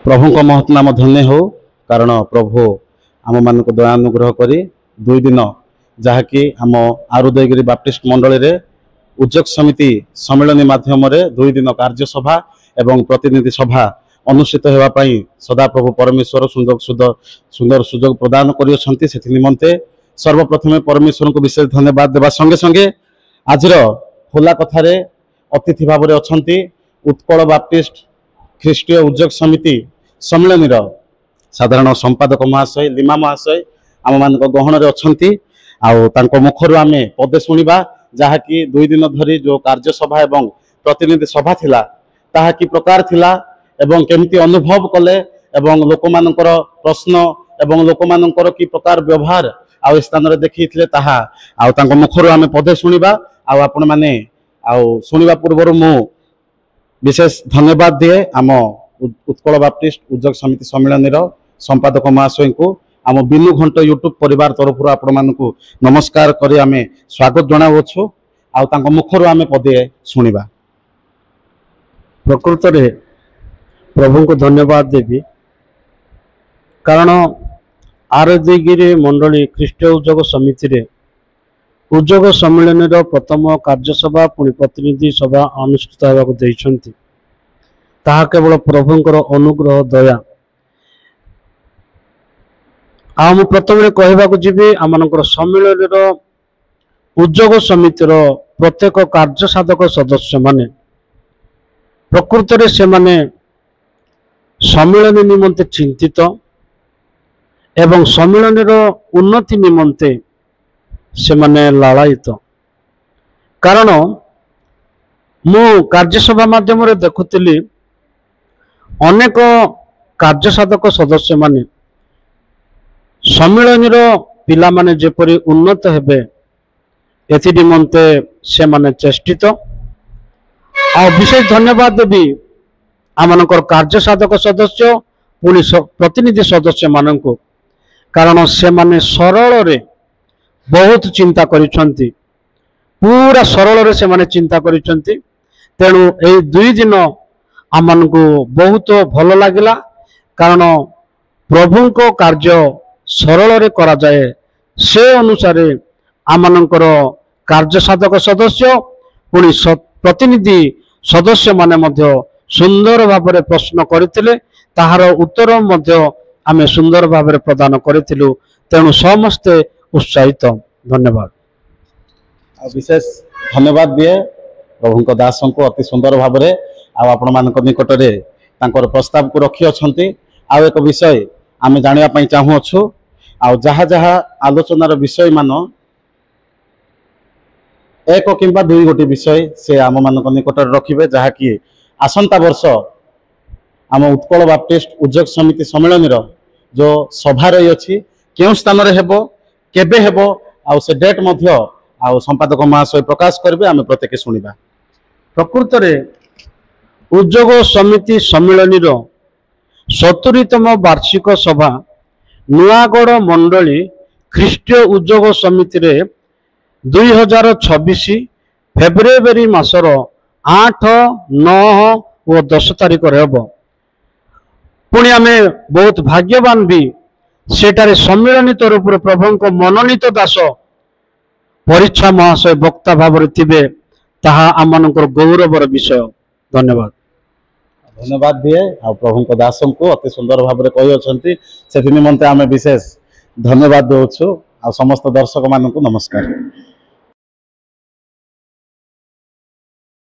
प्रभु को महत् नाम धन्य हो कारण प्रभु आम मान दयानुग्रह करी 2 दिन जहाँकि आम आरुदयगिरी बाप्टिस्ट मंडल रे उद्योग समिति सम्मेलन माध्यम 2 दिन कार्यसभा एवं प्रतिनिधि सभा अनुष्ठित होगापी सदा प्रभु परमेश्वर सुंदर सुजोग प्रदान कर निमंते सर्वप्रथमे परमेश्वर को विशेष धन्यवाद देवा संगे संगे आज खोला कथार अतिथि भाव में अच्छा उत्कल बाप्टिस्ट ख्रीष्टीय उद्योग समिति सम्मेलन साधारण संपादक महाशय लिमा महाशय आम मान गहन अच्छा मुखर आम पदे शुणा जहाँकि 2 दिन धरी जो कार्यसभा एवं प्रतिनिधि सभा थिला ताहा कि प्रकार थिला एवं केमती अनुभव कले एवं लोक मानकर प्रश्न एवं लोक मानकर कि प्रकार व्यवहार आउ स्थान रे देखिथिले ताहा आउ तांको मुखर आम पदे शुणा आपण माने आउ शुणा पूर्व मु विशेष धन्यवाद दिए आम उत्कल बाप्टिस्ट उद्योग समिति सम्मेलन संपादक महाशय को आम बिनु घंट यूट्यूब परिवार तरफ आपण मानकु नमस्कार करी आम स्वागत जनावछु आउ तांको मुखर आम पदे शुणा। प्रकृत रे प्रभु को धन्यवाद देवी कारण आरुदयगिरी मंडली ख्रीष्टीय उद्योग समिति रे उद्योग सम्मेलन प्रथम कार्यसभा पुणी प्रतिनिधि सभा अनुष्ठित होगा देइछंती ताहा केवल प्रभुंकर अनुग्रह दया आम प्रथम कहवा जीवी आम सम्मेलन उद्योग समितिर प्रत्येक कार्य साधक सदस्य माने प्रकृत रे से माने सम्मेलन निमंते चिंतित एवं सम्मेलन उन्नति निमंते से माने लालायित कारण मु कार्यसभा माध्यम देखुली अनेक कार्य साधक सदस्य माने सम्मेलन पिला माने जेपरी उन्नत हेबे एथि निमंते से माने चेष्टित आ विशेष धन्यवाद देवी आमनकर कार्य साधक सदस्य पुणी प्रतिनिधि सदस्य माननको कारण से माने सरल रे बहुत चिंता करिसंती पूरा सरल रे से माने चिंता करिसंती तेणु ए 2 दिन आमनको बहुत भल लागिला कारण प्रभु को कार्य सरल रे करा जाए से अनुसार आमनकर कार्य साधक सदस्य पुणी प्रतिनिधि सदस्य माने मध्य सुंदर भाव में प्रश्न करथिले ताहार उत्तर मध्य आमे सुंदर भाव में प्रदान करथिलु तेणु समस्ते उत्साहित धन्यवाद। विशेष धन्यवाद दिए प्रभु दास को अति सुंदर भाव में आपण मान निकट में प्रस्ताव को रखी अच्छा आउ एक विषय आम जानापी चाहूँ आ जहाँ जहाँ आलोचनार विषय मान एक किंबा 2 गोटी विषय से आम मान निकट रखिए जहाँकि आसंता वर्ष आम उत्कल बाप्टिस्ट उद्योग समिति सम्मेलन जो सभा रही अच्छी क्यों स्थान हेबो केबे हेबो आ से डेट मध्य आ संपादक महाशय प्रकाश करेंगे आम प्रत्येक शुणा। प्रकृत रे उद्योग समिति सम्मेलन 70तम वार्षिक सभा नुआगढ़ मंडली ख्रीष्टीय उद्योग समिति रे 2026 फेब्रुआरी मासर 8, 9 और 10 तारीख हेब पुणी आम बहुत भाग्यवान भी सेटारे सम्मेलन तरफ प्रभु को मनोनीत दास परीक्षा महाशय वक्ता भाव थे ताहा आमनकर गौरवर विषय। धन्यवाद धन्यवाद दिए आ प्रभु दास को अति सुंदर भाव में कही अच्छा से निमंते आम विशेष धन्यवाद दौचु आ समस्त दर्शक मान नमस्कार।